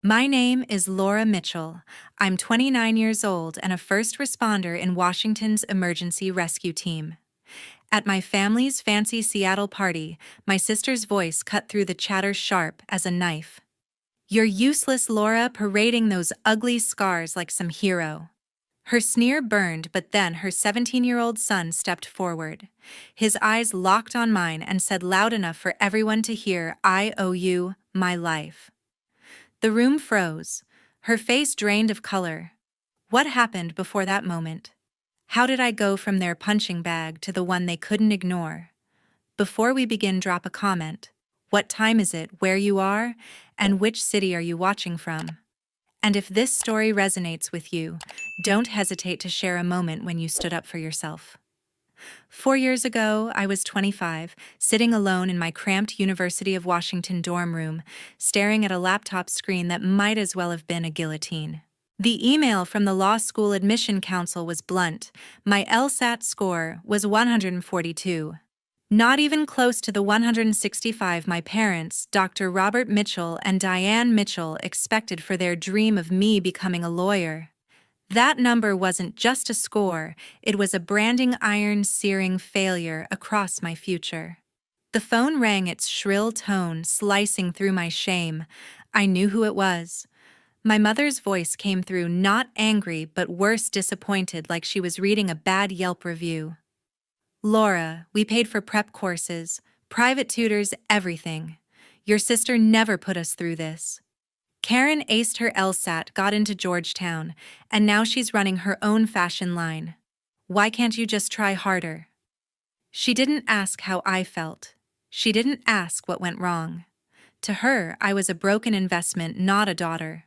My name is Laura Mitchell. I'm 29 years old and a first responder in Washington's emergency rescue team. At my family's fancy Seattle party, my sister's voice cut through the chatter sharp as a knife. "You're useless, Laura, parading those ugly scars like some hero." Her sneer burned, but then her 17-year-old son stepped forward. His eyes locked on mine and said loud enough for everyone to hear, "I owe you my life." The room froze, her face drained of color. What happened before that moment? How did I go from their punching bag to the one they couldn't ignore? Before we begin, drop a comment. What time is it, where you are, and which city are you watching from? And if this story resonates with you, don't hesitate to share a moment when you stood up for yourself. 4 years ago, I was 25, sitting alone in my cramped University of Washington dorm room, staring at a laptop screen that might as well have been a guillotine. The email from the law school admission council was blunt. My LSAT score was 142. Not even close to the 165 my parents, Dr. Robert Mitchell and Diane Mitchell, expected for their dream of me becoming a lawyer. That number wasn't just a score, it was a branding iron searing failure across my future. The phone rang, its shrill tone slicing through my shame. I knew who it was. My mother's voice came through, not angry but worse, disappointed, like she was reading a bad Yelp review. "Laura, we paid for prep courses, private tutors, everything. Your sister never put us through this. Karen aced her LSAT, got into Georgetown, and now she's running her own fashion line. Why can't you just try harder?" She didn't ask how I felt. She didn't ask what went wrong. To her, I was a broken investment, not a daughter.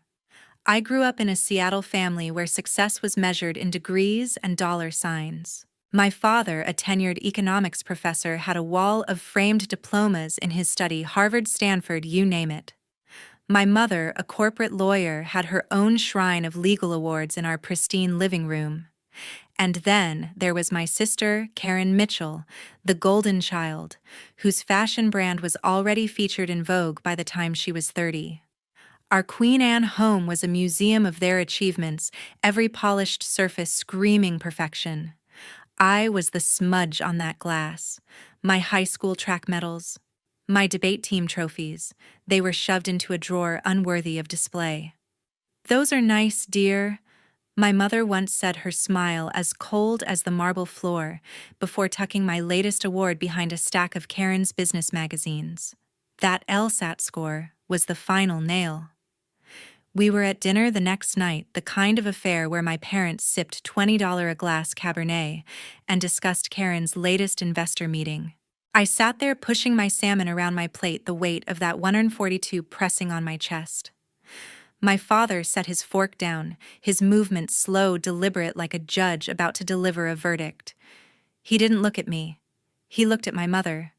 I grew up in a Seattle family where success was measured in degrees and dollar signs. My father, a tenured economics professor, had a wall of framed diplomas in his study, Harvard, Stanford, you name it. My mother, a corporate lawyer, had her own shrine of legal awards in our pristine living room. And then there was my sister, Karen Mitchell, the golden child, whose fashion brand was already featured in Vogue by the time she was 30. Our Queen Anne home was a museum of their achievements, every polished surface screaming perfection. I was the smudge on that glass. My high school track medals, my debate team trophies, they were shoved into a drawer unworthy of display. "Those are nice, dear," my mother once said, her smile as cold as the marble floor, before tucking my latest award behind a stack of Karen's business magazines. That LSAT score was the final nail. We were at dinner the next night, the kind of affair where my parents sipped $20 a glass Cabernet and discussed Karen's latest investor meeting. I sat there pushing my salmon around my plate, the weight of that 142 pressing on my chest. My father set his fork down, his movement slow, deliberate, like a judge about to deliver a verdict. He didn't look at me. He looked at my mother.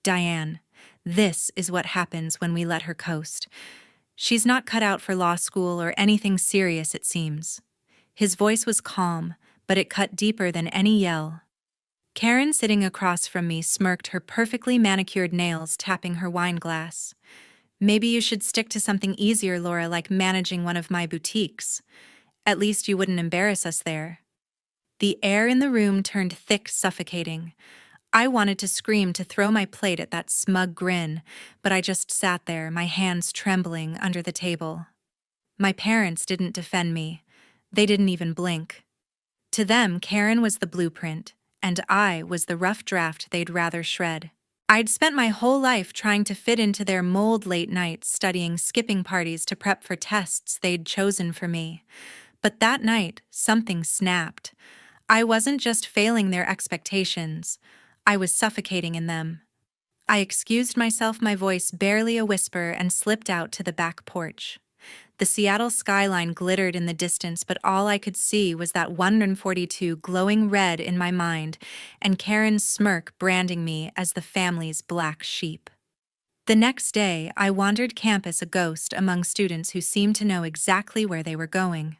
"Diane, this is what happens when we let her coast. She's not cut out for law school or anything serious, it seems." His voice was calm, but it cut deeper than any yell. Karen, sitting across from me, smirked, her perfectly manicured nails tapping her wine glass. "Maybe you should stick to something easier, Laura, like managing one of my boutiques. At least you wouldn't embarrass us there." The air in the room turned thick, suffocating. I wanted to scream, to throw my plate at that smug grin, but I just sat there, my hands trembling under the table. My parents didn't defend me. They didn't even blink. To them, Karen was the blueprint, and I was the rough draft they'd rather shred. I'd spent my whole life trying to fit into their mold, late nights studying, skipping parties to prep for tests they'd chosen for me. But that night, something snapped. I wasn't just failing their expectations. I was suffocating in them. I excused myself, my voice barely a whisper, and slipped out to the back porch. The Seattle skyline glittered in the distance, but all I could see was that 142 glowing red in my mind, and Karen's smirk branding me as the family's black sheep. The next day, I wandered campus, a ghost among students who seemed to know exactly where they were going.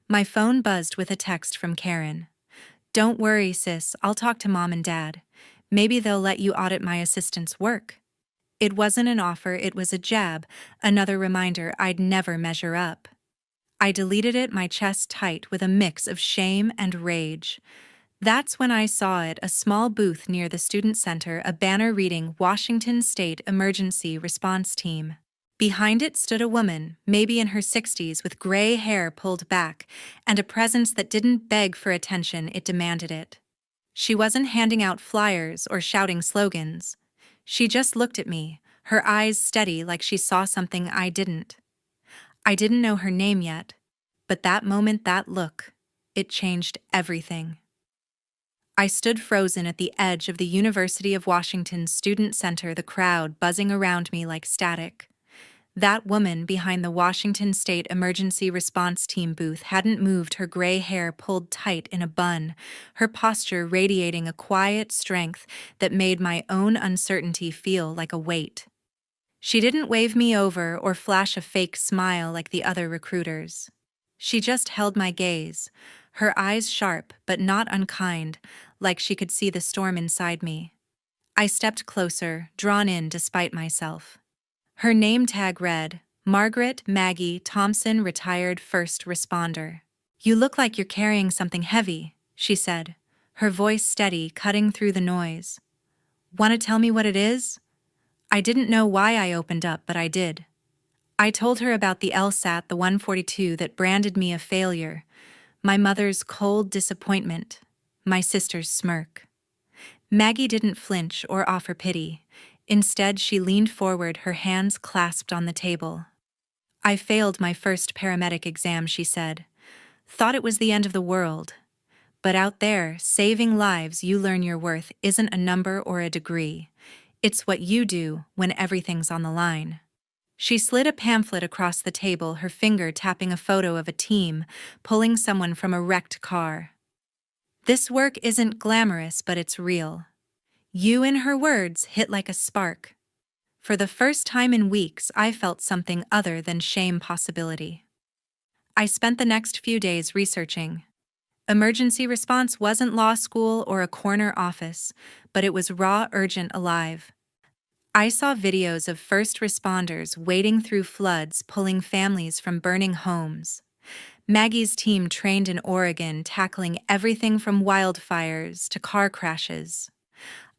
My phone buzzed with a text from Karen. "Don't worry, sis, I'll talk to Mom and Dad. Maybe they'll let you audit my assistant's work." It wasn't an offer, it was a jab, another reminder I'd never measure up. I deleted it, my chest tight with a mix of shame and rage. That's when I saw it, a small booth near the student center, a banner reading Washington State Emergency Response Team. Behind it stood a woman, maybe in her 60s, with gray hair pulled back, and a presence that didn't beg for attention, it demanded it. She wasn't handing out flyers or shouting slogans. She just looked at me, her eyes steady like she saw something I didn't. I didn't know her name yet, but that moment, that look, it changed everything. I stood frozen at the edge of the University of Washington's Student Center, the crowd buzzing around me like static. That woman behind the Washington State Emergency Response Team booth hadn't moved, her gray hair pulled tight in a bun, her posture radiating a quiet strength that made my own uncertainty feel like a weight. She didn't wave me over or flash a fake smile like the other recruiters. She just held my gaze, her eyes sharp but not unkind, like she could see the storm inside me. I stepped closer, drawn in despite myself. Her name tag read, Margaret Maggie Thompson, retired first responder. "You look like you're carrying something heavy," she said, her voice steady, cutting through the noise. "Want to tell me what it is?" I didn't know why I opened up, but I did. I told her about the LSAT, the 142 that branded me a failure, my mother's cold disappointment, my sister's smirk. Maggie didn't flinch or offer pity. Instead, she leaned forward, her hands clasped on the table. "I failed my first paramedic exam," she said. "Thought it was the end of the world. But out there, saving lives, you learn your worth isn't a number or a degree. It's what you do when everything's on the line." She slid a pamphlet across the table, her finger tapping a photo of a team pulling someone from a wrecked car. "This work isn't glamorous, but it's real." You, in her words, hit like a spark. For the first time in weeks, I felt something other than shame possibility. I spent the next few days researching. Emergency response wasn't law school or a corner office, but it was raw, urgent, alive. I saw videos of first responders wading through floods, pulling families from burning homes. Maggie's team trained in Oregon, tackling everything from wildfires to car crashes.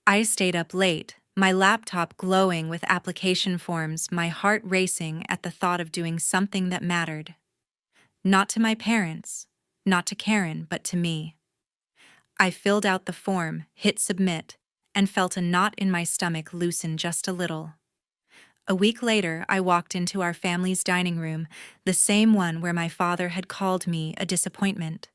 I stayed up late, my laptop glowing with application forms, my heart racing at the thought of doing something that mattered. Not to my parents, not to Karen, but to me. I filled out the form, hit submit, and felt a knot in my stomach loosen just a little. A week later, I walked into our family's dining room, the same one where my father had called me a disappointment.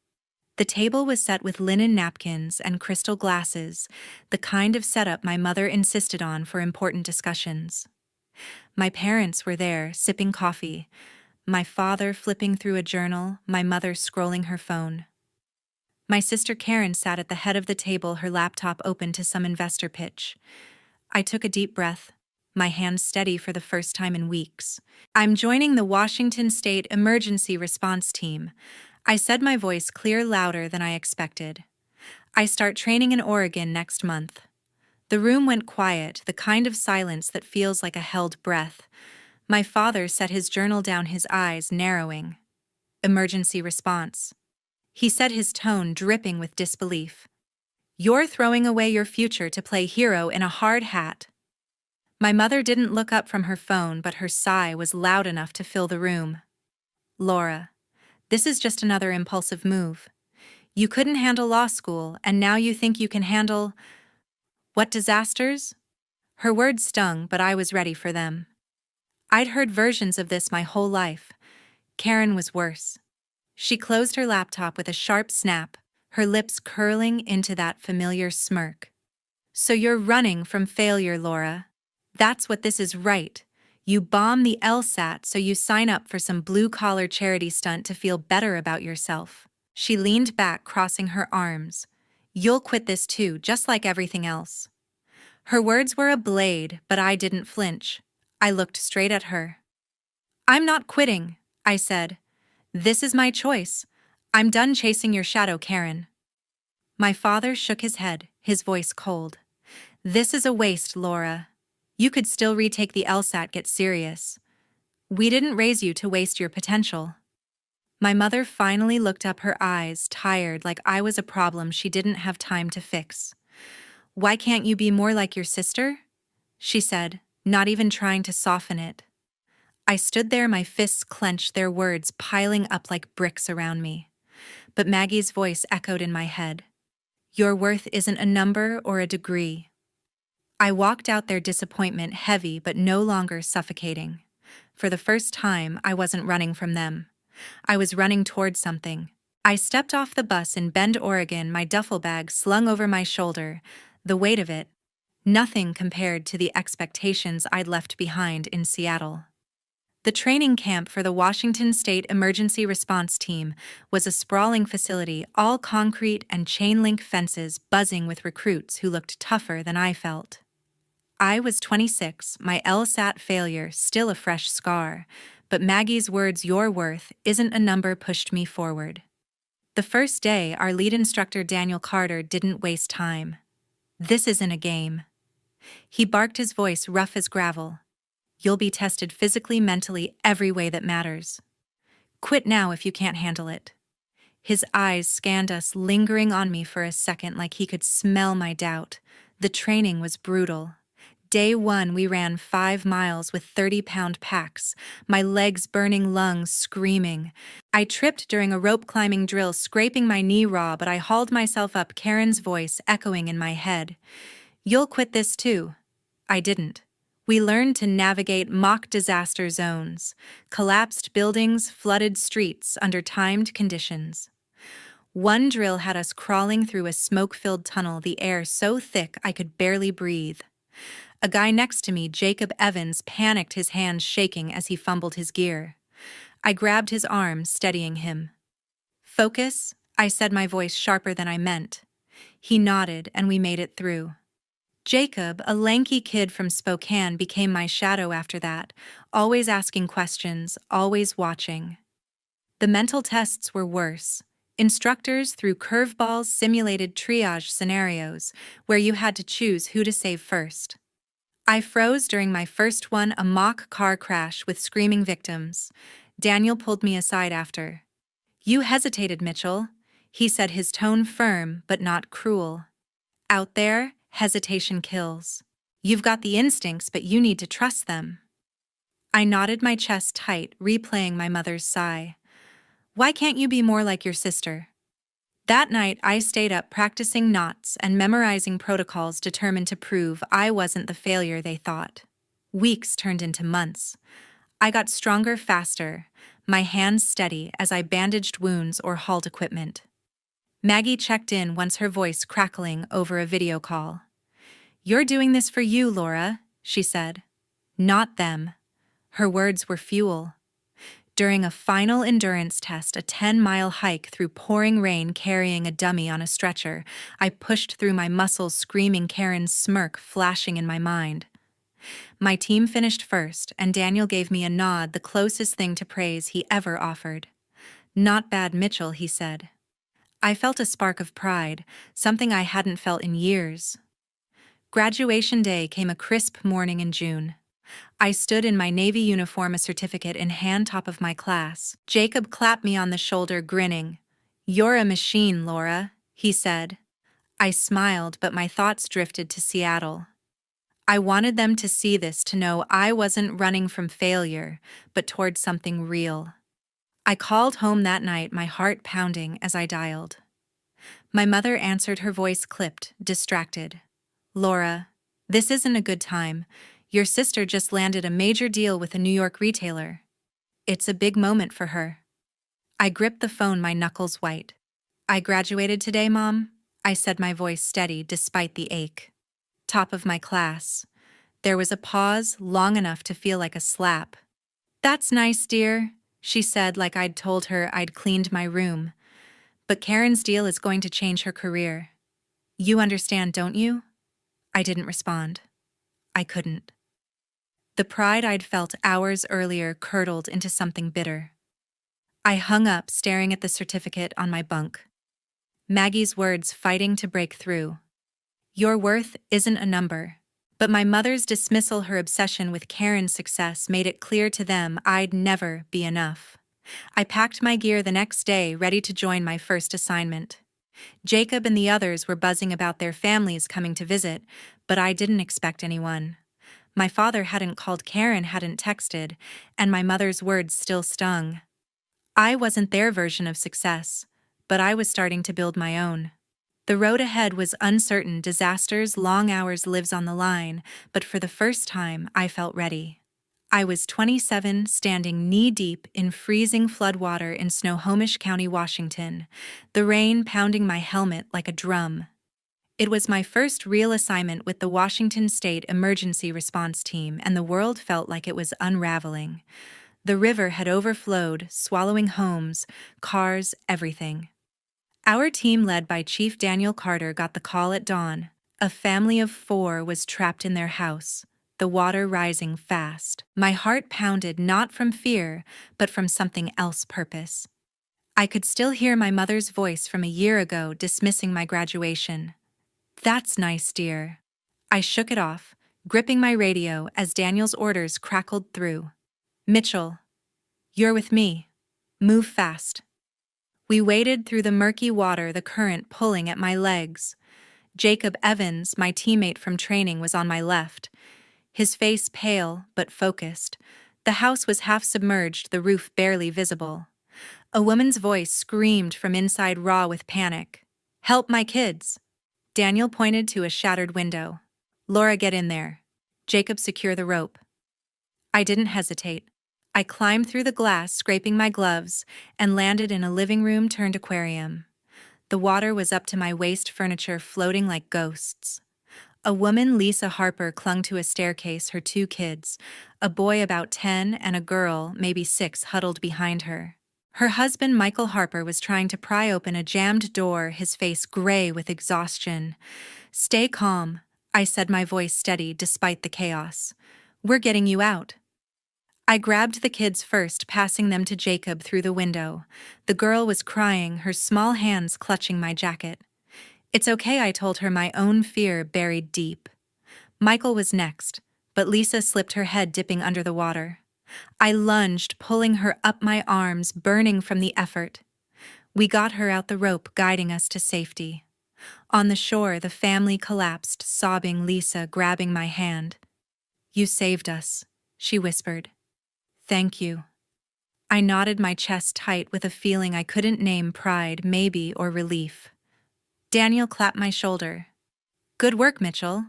The table was set with linen napkins and crystal glasses, the kind of setup my mother insisted on for important discussions. My parents were there, sipping coffee, my father flipping through a journal, my mother scrolling her phone. My sister Karen sat at the head of the table, her laptop open to some investor pitch. I took a deep breath, my hands steady for the first time in weeks. "I'm joining the Washington State Emergency Response Team," I said, my voice clear, louder than I expected. "I start training in Oregon next month." The room went quiet, the kind of silence that feels like a held breath. My father set his journal down, his eyes narrowing. "Emergency response," he said, his tone dripping with disbelief. "You're throwing away your future to play hero in a hard hat." My mother didn't look up from her phone, but her sigh was loud enough to fill the room. "Laura, this is just another impulsive move. You couldn't handle law school, and now you think you can handle... what, disasters?" Her words stung, but I was ready for them. I'd heard versions of this my whole life. Karen was worse. She closed her laptop with a sharp snap, her lips curling into that familiar smirk. "So you're running from failure, Laura. That's what this is, right? You bomb the LSAT so you sign up for some blue-collar charity stunt to feel better about yourself." She leaned back, crossing her arms. "You'll quit this too, just like everything else." Her words were a blade, but I didn't flinch. I looked straight at her. "I'm not quitting," I said. "This is my choice. I'm done chasing your shadow, Karen." My father shook his head, his voice cold. "This is a waste, Laura. You could still retake the LSAT. Get serious. We didn't raise you to waste your potential. My mother finally looked up, her eyes tired like I was a problem she didn't have time to fix. Why can't you be more like your sister? She said, not even trying to soften it. I stood there, my fists clenched, their words piling up like bricks around me. But Maggie's voice echoed in my head. Your worth isn't a number or a degree. I walked out there, disappointment heavy but no longer suffocating. For the first time, I wasn't running from them. I was running towards something. I stepped off the bus in Bend, Oregon, my duffel bag slung over my shoulder, the weight of it, nothing compared to the expectations I'd left behind in Seattle. The training camp for the Washington State Emergency Response Team was a sprawling facility, all concrete and chain-link fences buzzing with recruits who looked tougher than I felt. I was 26, my LSAT failure still a fresh scar, but Maggie's words, your worth isn't a number, pushed me forward. The first day, our lead instructor Daniel Carter didn't waste time. This isn't a game. He barked, his voice rough as gravel. You'll be tested physically, mentally, every way that matters. Quit now if you can't handle it. His eyes scanned us, lingering on me for a second like he could smell my doubt. The training was brutal. Day 1, we ran 5 miles with 30-pound packs, my legs burning, lungs screaming. I tripped during a rope climbing drill, scraping my knee raw, but I hauled myself up, Karen's voice echoing in my head. You'll quit this too. I didn't. We learned to navigate mock disaster zones, collapsed buildings, flooded streets under timed conditions. One drill had us crawling through a smoke-filled tunnel, the air so thick I could barely breathe. A guy next to me, Jacob Evans, panicked, his hands shaking as he fumbled his gear. I grabbed his arm, steadying him. Focus, I said, my voice sharper than I meant. He nodded, and we made it through. Jacob, a lanky kid from Spokane, became my shadow after that, always asking questions, always watching. The mental tests were worse. Instructors threw curveballs, simulated triage scenarios, where you had to choose who to save first. I froze during my first one, a mock car crash with screaming victims. Daniel pulled me aside after. You hesitated, Mitchell, he said, his tone firm but not cruel. Out there, hesitation kills. You've got the instincts, but you need to trust them. I nodded, my chest tight, replaying my mother's sigh. Why can't you be more like your sister? That night, I stayed up practicing knots and memorizing protocols, determined to prove I wasn't the failure they thought. Weeks turned into months. I got stronger faster, my hands steady as I bandaged wounds or hauled equipment. Maggie checked in once, her voice crackling over a video call. You're doing this for you, Laura, she said. Not them. Her words were fuel. During a final endurance test, a 10-mile hike through pouring rain carrying a dummy on a stretcher, I pushed through, my muscles screaming, Karen's smirk flashing in my mind. My team finished first, and Daniel gave me a nod, the closest thing to praise he ever offered. Not bad, Mitchell, he said. I felt a spark of pride, something I hadn't felt in years. Graduation day came, a crisp morning in June. I stood in my Navy uniform, a certificate in hand, top of my class. Jacob clapped me on the shoulder, grinning. You're a machine, Laura, he said. I smiled, but my thoughts drifted to Seattle. I wanted them to see this, to know I wasn't running from failure, but towards something real. I called home that night, my heart pounding as I dialed. My mother answered, her voice clipped, distracted. Laura, this isn't a good time. Your sister just landed a major deal with a New York retailer. It's a big moment for her. I gripped the phone, my knuckles white. I graduated today, Mom, I said, my voice steady despite the ache. Top of my class. There was a pause, long enough to feel like a slap. That's nice, dear, she said, like I'd told her I'd cleaned my room. But Karen's deal is going to change her career. You understand, don't you? I didn't respond. I couldn't. The pride I'd felt hours earlier curdled into something bitter. I hung up, staring at the certificate on my bunk. Maggie's words fighting to break through. Your worth isn't a number. But my mother's dismissal, her obsession with Karen's success, made it clear to them I'd never be enough. I packed my gear the next day, ready to join my first assignment. Jacob and the others were buzzing about their families coming to visit, but I didn't expect anyone. My father hadn't called, Karen hadn't texted, and my mother's words still stung. I wasn't their version of success, but I was starting to build my own. The road ahead was uncertain, disasters, long hours, lives on the line, but for the first time, I felt ready. I was 27, standing knee-deep in freezing floodwater in Snohomish County, Washington, the rain pounding my helmet like a drum. It was my first real assignment with the Washington State Emergency Response Team, and the world felt like it was unraveling. The river had overflowed, swallowing homes, cars, everything. Our team, led by Chief Daniel Carter, got the call at dawn. A family of 4 was trapped in their house, the water rising fast. My heart pounded, not from fear, but from something else, purpose. I could still hear my mother's voice from a year ago dismissing my graduation. "That's nice, dear." I shook it off, gripping my radio as Daniel's orders crackled through. "Mitchell, you're with me. Move fast." We waded through the murky water, the current pulling at my legs. Jacob Evans, my teammate from training, was on my left, his face pale but focused. The house was half submerged, the roof barely visible. A woman's voice screamed from inside, raw with panic. "Help my kids." Daniel pointed to a shattered window. "Laura, get in there. Jacob, secure the rope." I didn't hesitate. I climbed through the glass, scraping my gloves, and landed in a living room-turned aquarium. The water was up to my waist, furniture floating like ghosts. A woman, Lisa Harper, clung to a staircase, her 2 kids, a boy about 10 and a girl, maybe 6, huddled behind her. Her husband, Michael Harper, was trying to pry open a jammed door, his face gray with exhaustion. "Stay calm," I said, my voice steady despite the chaos. "We're getting you out." I grabbed the kids first, passing them to Jacob through the window. The girl was crying, her small hands clutching my jacket. "It's okay," I told her, my own fear buried deep. Michael was next, but Lisa slipped, her head dipping under the water. I lunged, pulling her up, my arms burning from the effort. We got her out, the rope guiding us to safety. On the shore, the family collapsed, sobbing, Lisa grabbing my hand. "You saved us," she whispered. "Thank you." I nodded, my chest tight with a feeling I couldn't name, pride, maybe, or relief. Daniel clapped my shoulder. "Good work, Mitchell."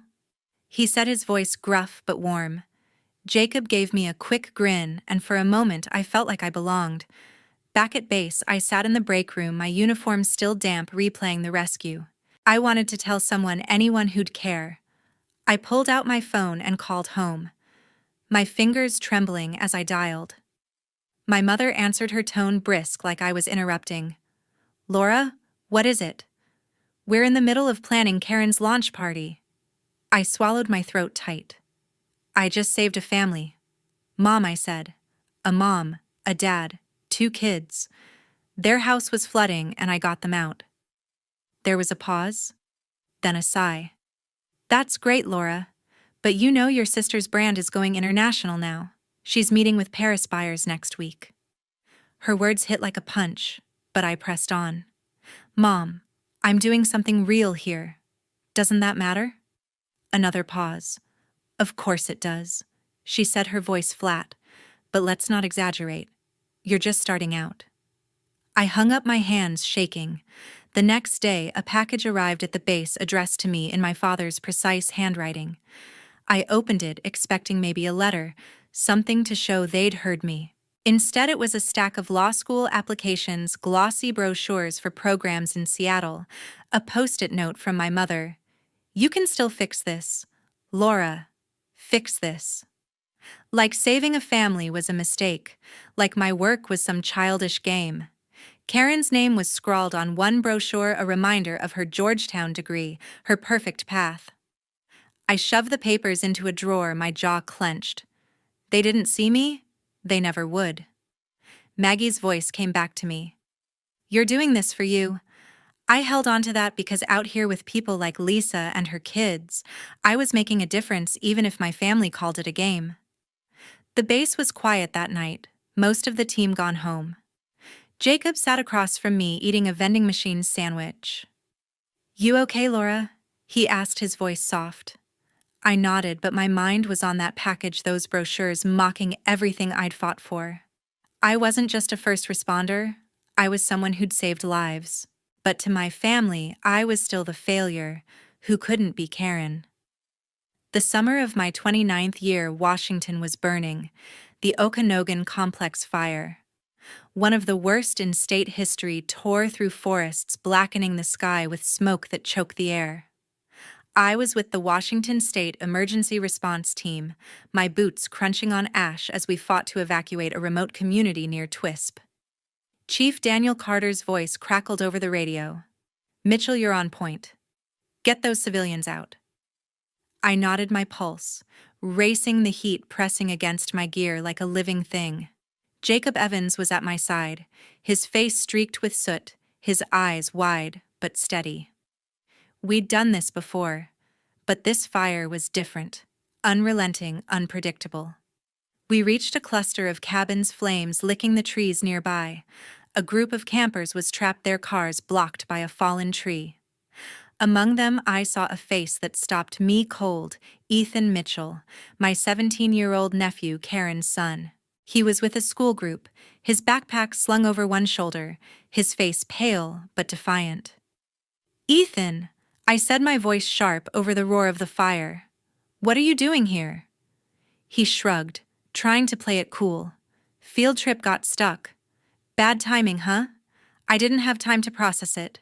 He said, his voice gruff but warm. Jacob gave me a quick grin, and for a moment I felt like I belonged. Back at base, I sat in the break room, my uniform still damp, replaying the rescue. I wanted to tell someone, anyone who'd care. I pulled out my phone and called home, my fingers trembling as I dialed. My mother answered, her tone brisk, like I was interrupting. "Laura, what is it?" "We're in the middle of planning Karen's launch party." I swallowed, my throat tight. "I just saved a family." "Mom," I said. "A mom, a dad, 2 kids. Their house was flooding and I got them out." There was a pause, then a sigh. "That's great, Laura. But you know your sister's brand is going international now. She's meeting with Paris buyers next week." Her words hit like a punch, but I pressed on. "Mom, I'm doing something real here. Doesn't that matter?" Another pause. "Of course it does," she said, her voice flat. "But let's not exaggerate. You're just starting out." I hung up, my hands shaking. The next day, a package arrived at the base, addressed to me in my father's precise handwriting. I opened it, expecting maybe a letter, something to show they'd heard me. Instead, it was a stack of law school applications, glossy brochures for programs in Seattle, a post-it note from my mother. "You can still fix this. Laura, fix this." Like saving a family was a mistake, like my work was some childish game. Karen's name was scrawled on one brochure, a reminder of her Georgetown degree, her perfect path. I shoved the papers into a drawer, my jaw clenched. They didn't see me? They never would. Maggie's voice came back to me. "You're doing this for you." I held on to that because out here with people like Lisa and her kids, I was making a difference even if my family called it a game. The base was quiet that night, most of the team gone home. Jacob sat across from me eating a vending machine sandwich. "You okay, Laura?" he asked, his voice soft. I nodded, but my mind was on that package, those brochures mocking everything I'd fought for. I wasn't just a first responder, I was someone who'd saved lives. But to my family, I was still the failure who couldn't be Karen. The summer of my 29th year, Washington was burning, the Okanogan Complex fire. One of the worst in state history tore through forests, blackening the sky with smoke that choked the air. I was with the Washington State Emergency Response Team, my boots crunching on ash as we fought to evacuate a remote community near Twisp. Chief Daniel Carter's voice crackled over the radio. "Mitchell, you're on point. Get those civilians out." I nodded, my pulse, racing, the heat pressing against my gear like a living thing. Jacob Evans was at my side, his face streaked with soot, his eyes wide but steady. We'd done this before, but this fire was different, unrelenting, unpredictable. We reached a cluster of cabins, flames licking the trees nearby. A group of campers was trapped, their cars blocked by a fallen tree. Among them, I saw a face that stopped me cold, Ethan Mitchell, my 17-year-old nephew, Karen's son. He was with a school group, his backpack slung over one shoulder, his face pale but defiant. "Ethan," I said, my voice sharp over the roar of the fire. "What are you doing here?" He shrugged, trying to play it cool. "Field trip got stuck." "Bad timing, huh?" I didn't have time to process it.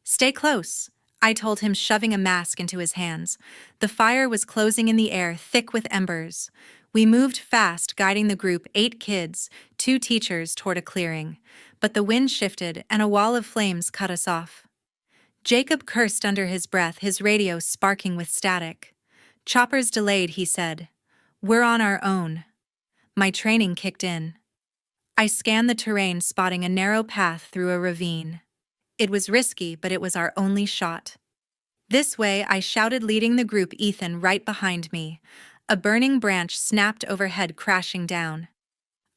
"Stay close," I told him, shoving a mask into his hands. The fire was closing in the air, thick with embers. We moved fast, guiding the group, 8 kids, 2 teachers, toward a clearing. But the wind shifted, and a wall of flames cut us off. Jacob cursed under his breath, his radio sparking with static. "Choppers delayed," he said. "We're on our own." My training kicked in. I scanned the terrain, spotting a narrow path through a ravine. It was risky, but it was our only shot. "This way," I shouted, leading the group, Ethan right behind me. A burning branch snapped overhead, crashing down.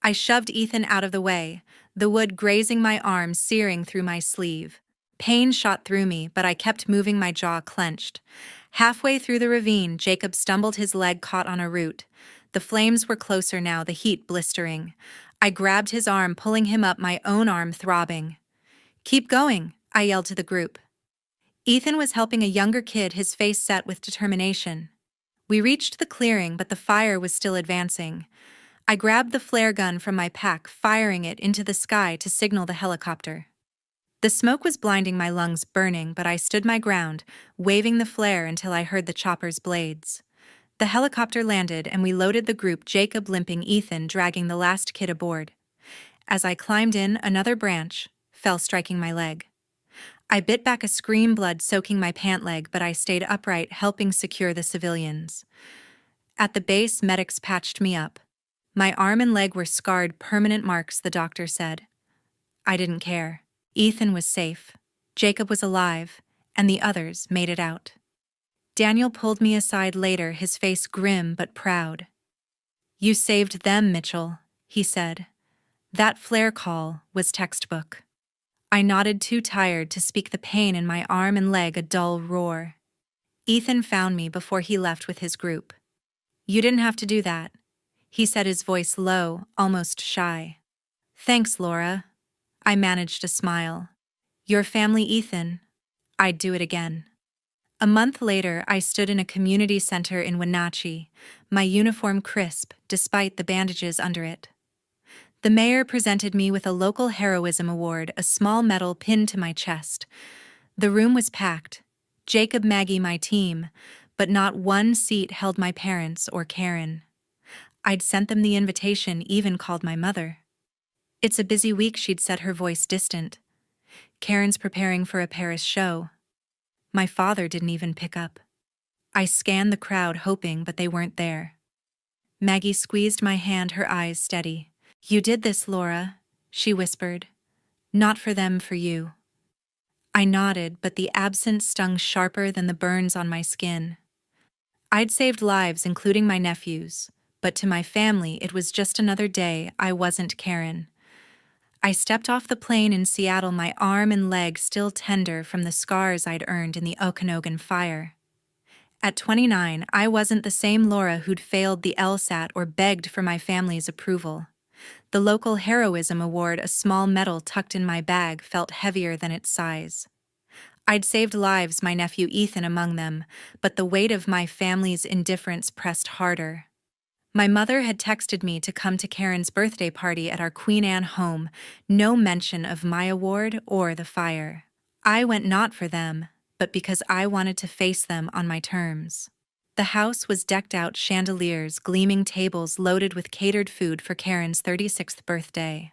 I shoved Ethan out of the way, the wood grazing my arm, searing through my sleeve. Pain shot through me, but I kept moving, my jaw clenched. Halfway through the ravine, Jacob stumbled, his leg caught on a root. The flames were closer now, the heat blistering. I grabbed his arm, pulling him up, my own arm throbbing. "Keep going," I yelled to the group. Ethan was helping a younger kid, his face set with determination. We reached the clearing, but the fire was still advancing. I grabbed the flare gun from my pack, firing it into the sky to signal the helicopter. The smoke was blinding, my lungs burning, but I stood my ground, waving the flare until I heard the chopper's blades. The helicopter landed, and we loaded the group, Jacob limping, Ethan dragging the last kid aboard. As I climbed in, another branch fell, striking my leg. I bit back a scream, blood soaking my pant leg, but I stayed upright, helping secure the civilians. At the base, medics patched me up. My arm and leg were scarred, permanent marks, the doctor said. I didn't care. Ethan was safe, Jacob was alive, and the others made it out. Daniel pulled me aside later, his face grim but proud. "You saved them, Mitchell," he said. "That flare call was textbook." I nodded, too tired to speak, the pain in my arm and leg a dull roar. "Ethan found me before he left with his group." "You didn't have to do that," he said, his voice low, almost shy. "Thanks, Laura." I managed a smile. "Your family, Ethan." I'd do it again. A month later, I stood in a community center in Wenatchee, my uniform crisp despite the bandages under it. The mayor presented me with a local heroism award, a small medal pinned to my chest. The room was packed. Jacob, Maggie, my team, but not one seat held my parents or Karen. I'd sent them the invitation, even called my mother. "It's a busy week," she'd said, her voice distant. "Karen's preparing for a Paris show." My father didn't even pick up. I scanned the crowd, hoping, but they weren't there. Maggie squeezed my hand, her eyes steady. "You did this, Laura," she whispered. "Not for them, for you." I nodded, but the absence stung sharper than the burns on my skin. I'd saved lives, including my nephew's, but to my family it was just another day. I wasn't Karen. I stepped off the plane in Seattle, my arm and leg still tender from the scars I'd earned in the Okanogan fire. At 29, I wasn't the same Laura who'd failed the LSAT or begged for my family's approval. The local heroism award, a small medal tucked in my bag, felt heavier than its size. I'd saved lives, my nephew Ethan among them, but the weight of my family's indifference pressed harder. My mother had texted me to come to Karen's birthday party at our Queen Anne home, no mention of my award or the fire. I went not for them, but because I wanted to face them on my terms. The house was decked out, chandeliers, gleaming tables loaded with catered food for Karen's 36th birthday.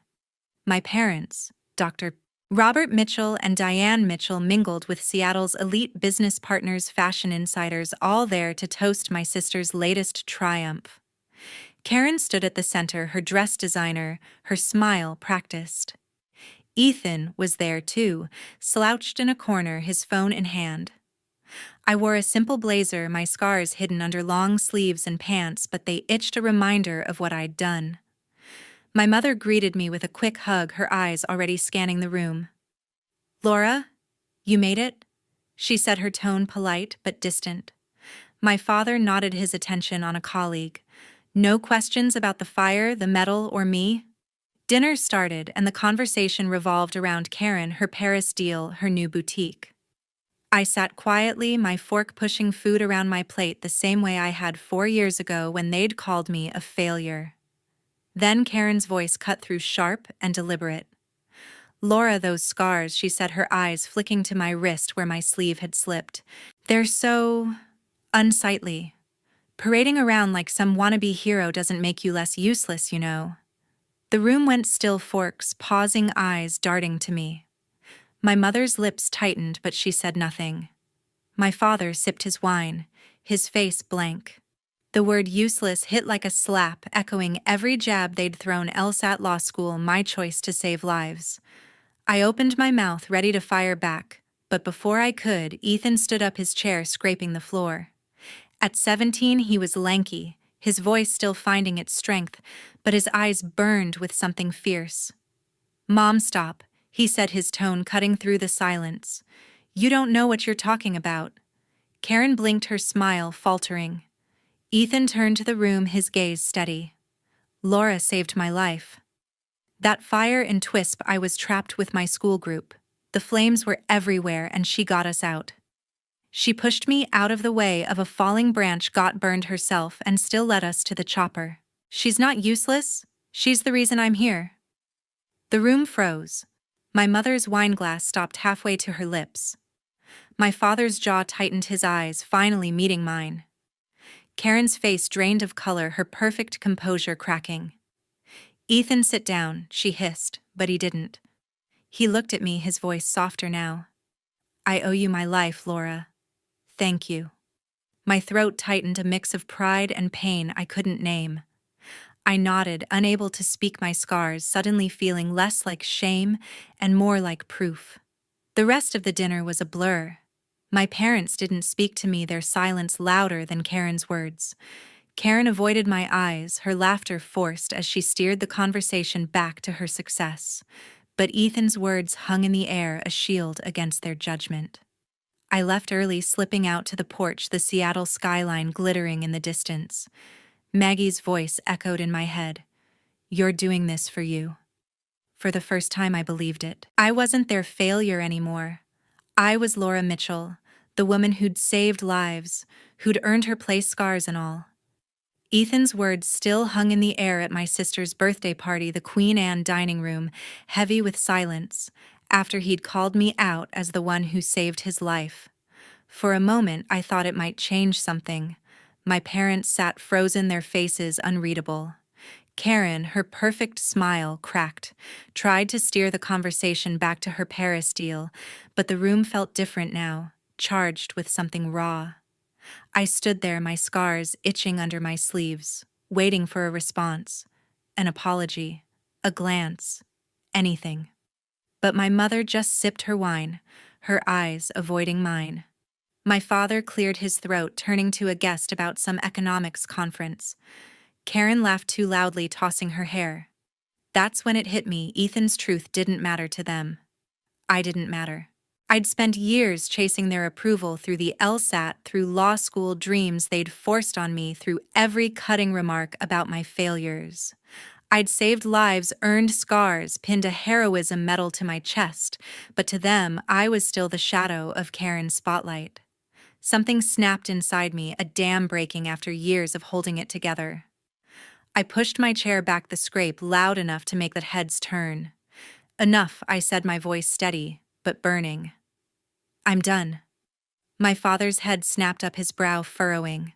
My parents, Dr. Robert Mitchell and Diane Mitchell, mingled with Seattle's elite business partners, fashion insiders, all there to toast my sister's latest triumph. Karen stood at the center, her dress designer, her smile practiced. Ethan was there too, slouched in a corner, his phone in hand. I wore a simple blazer, my scars hidden under long sleeves and pants, but they itched a reminder of what I'd done. My mother greeted me with a quick hug, her eyes already scanning the room. "Laura, you made it?" she said, her tone polite but distant. My father nodded his attention on a colleague. No questions about the fire, the medal, or me? Dinner started, and the conversation revolved around Karen, her Paris deal, her new boutique. I sat quietly, my fork pushing food around my plate the same way I had 4 years ago when they'd called me a failure. Then Karen's voice cut through, sharp and deliberate. "Laura, those scars," she said, her eyes flicking to my wrist where my sleeve had slipped. "They're so unsightly. Parading around like some wannabe hero doesn't make you less useless, you know." The room went still, forks, pausing, eyes darting to me. My mother's lips tightened, but she said nothing. My father sipped his wine, his face blank. The word useless hit like a slap, echoing every jab they'd thrown else at law school, my choice to save lives. I opened my mouth, ready to fire back, but before I could, Ethan stood up, his chair scraping the floor. At 17, he was lanky, his voice still finding its strength, but his eyes burned with something fierce. "Mom, stop," he said, his tone cutting through the silence. "You don't know what you're talking about." Karen blinked, her smile faltering. Ethan turned to the room, his gaze steady. "Laura saved my life. That fire in Twisp, I was trapped with my school group. The flames were everywhere, and she got us out. She pushed me out of the way of a falling branch, got burned herself, and still led us to the chopper. She's not useless. She's the reason I'm here." The room froze. My mother's wineglass stopped halfway to her lips. My father's jaw tightened, his eyes finally meeting mine. Karen's face drained of color, her perfect composure cracking. "Ethan, sit down," she hissed, but he didn't. He looked at me, his voice softer now. "I owe you my life, Laura. Thank you." My throat tightened, a mix of pride and pain I couldn't name. I nodded, unable to speak, my scars suddenly feeling less like shame and more like proof. The rest of the dinner was a blur. My parents didn't speak to me, their silence louder than Karen's words. Karen avoided my eyes, her laughter forced as she steered the conversation back to her success. But Ethan's words hung in the air, a shield against their judgment. I left early, slipping out to the porch, the Seattle skyline glittering in the distance. Maggie's voice echoed in my head. "You're doing this for you." For the first time, I believed it. I wasn't their failure anymore. I was Laura Mitchell, the woman who'd saved lives, who'd earned her place, scars and all. Ethan's words still hung in the air at my sister's birthday party, the Queen Anne dining room, heavy with silence, after he'd called me out as the one who saved his life. For a moment, I thought it might change something. My parents sat frozen, their faces unreadable. Karen, her perfect smile cracked, tried to steer the conversation back to her Paris deal, but the room felt different now, charged with something raw. I stood there, my scars itching under my sleeves, waiting for a response, an apology, a glance, anything. But my mother just sipped her wine, her eyes avoiding mine. My father cleared his throat, turning to a guest about some economics conference. Karen laughed too loudly, tossing her hair. That's when it hit me, Ethan's truth didn't matter to them. I didn't matter. I'd spent years chasing their approval through the LSAT, through law school dreams they'd forced on me, through every cutting remark about my failures. I'd saved lives, earned scars, pinned a heroism medal to my chest, but to them, I was still the shadow of Karen's spotlight. Something snapped inside me, a dam breaking after years of holding it together. I pushed my chair back, the scrape loud enough to make the heads turn. Enough, I said, my voice steady, but burning. I'm done. My father's head snapped up, his brow furrowing.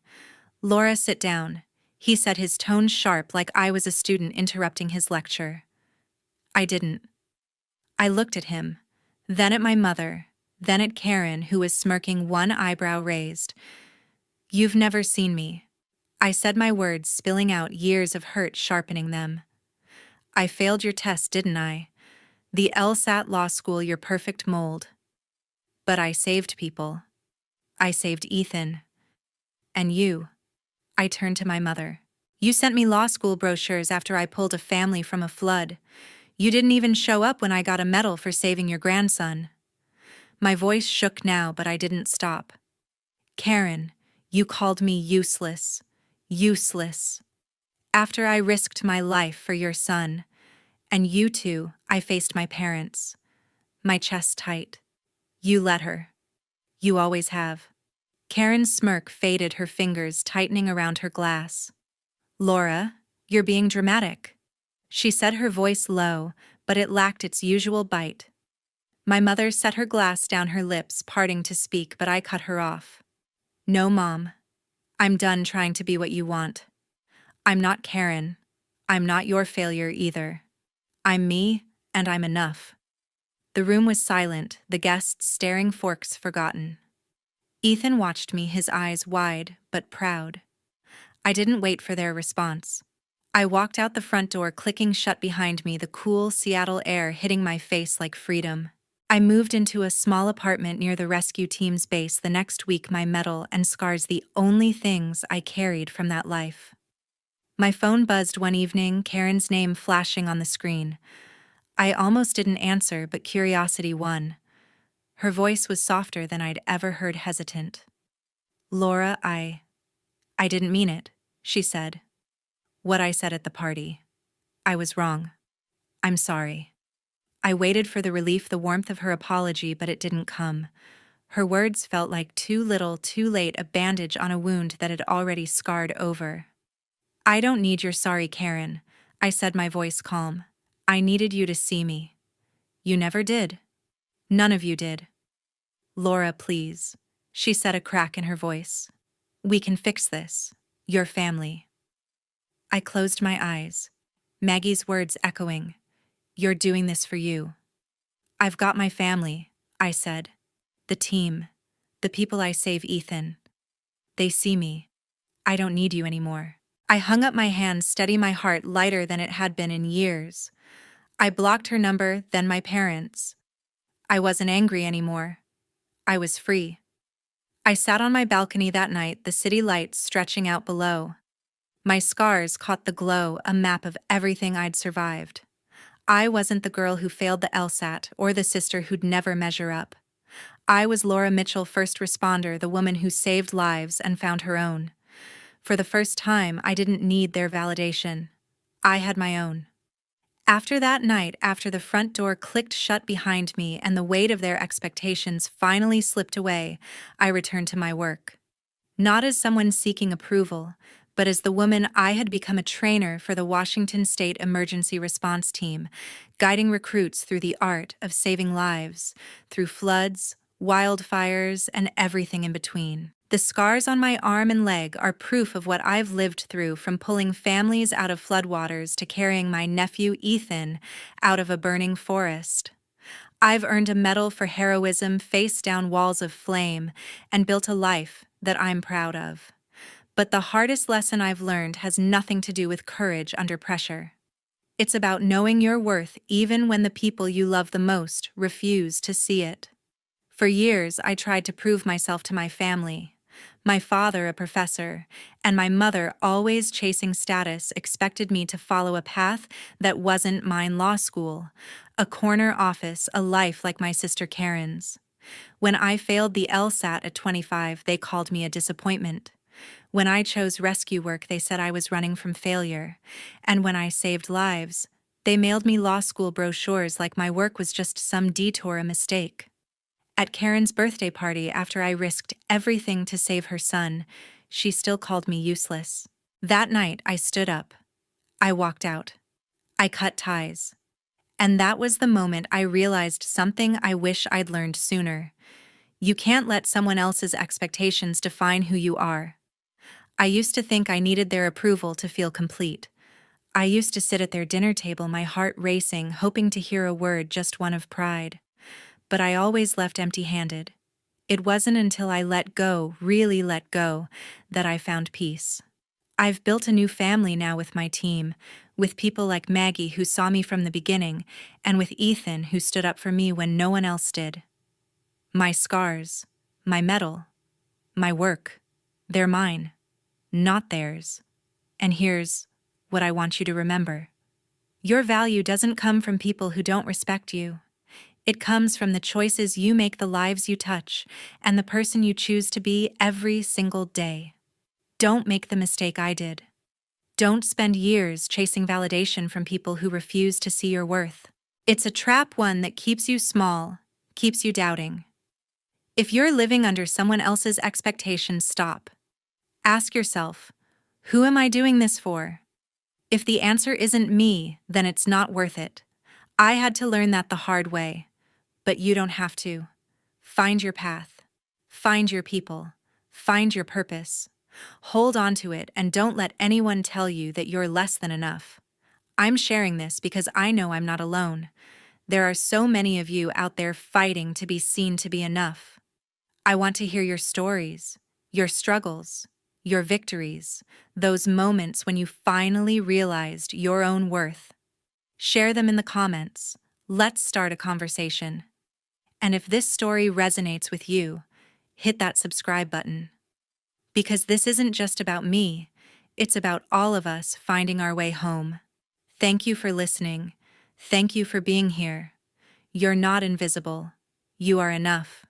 Laura, sit down, he said, his tone sharp, like I was a student interrupting his lecture. I didn't. I looked at him, then at my mother, then at Karen, who was smirking, one eyebrow raised. You've never seen me. I said, my words spilling out, years of hurt sharpening them. I failed your test, didn't I? The LSAT law school, your perfect mold. But I saved people. I saved Ethan. And you. I turned to my mother. You sent me law school brochures after I pulled a family from a flood. You didn't even show up when I got a medal for saving your grandson. My voice shook now, but I didn't stop. Karen, you called me useless. Useless. After I risked my life for your son. And you too, I faced my parents. My chest tight. You let her. You always have. Karen's smirk faded, her fingers tightening around her glass. Laura, you're being dramatic. She said, her voice low, but it lacked its usual bite. My mother set her glass down, her lips parting to speak, but I cut her off. No, Mom. I'm done trying to be what you want. I'm not Karen. I'm not your failure either. I'm me, and I'm enough. The room was silent, the guests staring, forks forgotten. Ethan watched me, his eyes wide but proud. I didn't wait for their response. I walked out the front door, clicking shut behind me, the cool Seattle air hitting my face like freedom. I moved into a small apartment near the rescue team's base the next week, my medal and scars the only things I carried from that life. My phone buzzed one evening, Karen's name flashing on the screen. I almost didn't answer, but curiosity won. Her voice was softer than I'd ever heard, hesitant. Laura, I didn't mean it, she said. What I said at the party. I was wrong. I'm sorry. I waited for the relief, the warmth of her apology, but it didn't come. Her words felt like too little, too late, a bandage on a wound that had already scarred over. I don't need your sorry, Karen, I said, my voice calm. I needed you to see me. You never did. None of you did. Laura, please, she said, a crack in her voice. We can fix this. Your family. I closed my eyes. Maggie's words echoing. You're doing this for you. I've got my family, I said. The team. The people I save, Ethan. They see me. I don't need you anymore. I hung up my hands, steady, my heart lighter than it had been in years. I blocked her number, then my parents. I wasn't angry anymore. I was free. I sat on my balcony that night, the city lights stretching out below. My scars caught the glow, a map of everything I'd survived. I wasn't the girl who failed the LSAT or the sister who'd never measure up. I was Laura Mitchell, first responder, the woman who saved lives and found her own. For the first time, I didn't need their validation. I had my own. After that night, after the front door clicked shut behind me and the weight of their expectations finally slipped away, I returned to my work. Not as someone seeking approval, but as the woman I had become, a trainer for the Washington State Emergency Response Team, guiding recruits through the art of saving lives, through floods, wildfires, and everything in between. The scars on my arm and leg are proof of what I've lived through, from pulling families out of floodwaters to carrying my nephew Ethan out of a burning forest. I've earned a medal for heroism, faced down walls of flame, and built a life that I'm proud of. But the hardest lesson I've learned has nothing to do with courage under pressure. It's about knowing your worth even when the people you love the most refuse to see it. For years, I tried to prove myself to my family. My father, a professor, and my mother, always chasing status, expected me to follow a path that wasn't mine: law school, a corner office, a life like my sister Karen's. When I failed the LSAT at 25, they called me a disappointment. When I chose rescue work, they said I was running from failure. And when I saved lives, they mailed me law school brochures like my work was just some detour, a mistake. At Karen's birthday party, after I risked everything to save her son, she still called me useless. That night, I stood up. I walked out. I cut ties. And that was the moment I realized something I wish I'd learned sooner. You can't let someone else's expectations define who you are. I used to think I needed their approval to feel complete. I used to sit at their dinner table, my heart racing, hoping to hear a word, just one of pride. But I always left empty-handed. It wasn't until I let go, really let go, that I found peace. I've built a new family now with my team, with people like Maggie who saw me from the beginning, and with Ethan who stood up for me when no one else did. My scars, my medal, my work, they're mine, not theirs. And here's what I want you to remember. Your value doesn't come from people who don't respect you. It comes from the choices you make, the lives you touch, and the person you choose to be every single day. Don't make the mistake I did. Don't spend years chasing validation from people who refuse to see your worth. It's a trap, one that keeps you small, keeps you doubting. If you're living under someone else's expectations, stop. Ask yourself, who am I doing this for? If the answer isn't me, then it's not worth it. I had to learn that the hard way. But you don't have to. Find your path. Find your people. Find your purpose. Hold on to it and don't let anyone tell you that you're less than enough. I'm sharing this because I know I'm not alone. There are so many of you out there fighting to be seen to be enough. I want to hear your stories, your struggles, your victories, those moments when you finally realized your own worth. Share them in the comments. Let's start a conversation. And if this story resonates with you, hit that subscribe button. Because this isn't just about me, it's about all of us finding our way home. Thank you for listening. Thank you for being here. You're not invisible. You are enough.